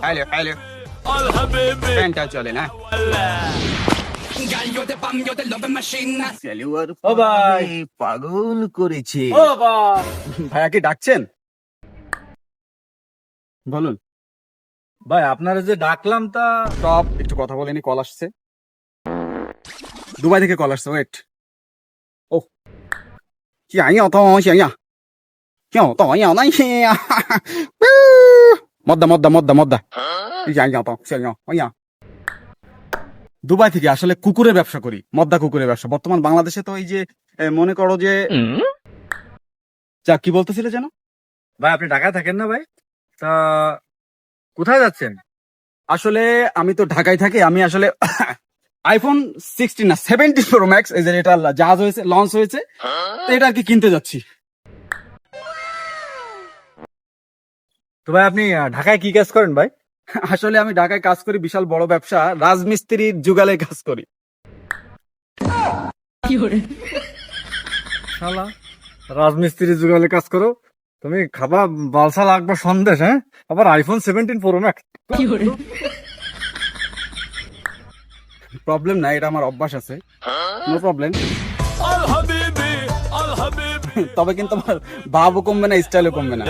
Hello hello, ফ্যানটা চলে না। ও ভাই, পাগল করেছে। ও ভাই, ভাইয়া কি ডাকছেন? বলুন। ভাই আপনারা যে ডাকলাম তা স্টপ, একটু কথা বলেনি, কল আসছে। দুবাই থেকে কল আসছে, ওয়েট। ও মদ্দা মদ্দা মদ্দা মদ্দা। দুবাই থেকে আসলে কুকুরের ব্যবসা করি, মদ্দা কুকুরের ব্যবসা। বর্তমান বাংলাদেশে তো এই যে মনে করো যে, যা কি বলতেছিলে যেন? ভাই আপনি ঢাকায় থাকেন না ভাই? তা কোথায় যাচ্ছেন? আসলে আমি তো ঢাকায় থাকি। আমি আসলে আইফোন 16 না 17 প্রো ম্যাক্স, এই যে এটা জাহাজ হয়েছে, লঞ্চ হয়েছে, তো এটা আর কি কিনতে যাচ্ছি। তো ভাই আপনি ঢাকায় কি কাজ করেন ভাই? আসলে আমি ঢাকায় কাজ করি, বিশাল বড় ব্যবসা, রাজমিস্ত্রির যুগালে কাজ করি। শালা, রাজমিস্ত্রি যুগালে কাজ করো তুমি, খাবা বালসা লাগবে সন্দেশ, হ্যাঁ? আবার আইফোন 17 প্রো ম্যাক্স। প্রবলেম নাই, এটা আমার অভ্যাস আছে, নো প্রবলেম। তবে কিন্তু আমার ভাবও কমবে না, স্টাইলও কমবে না।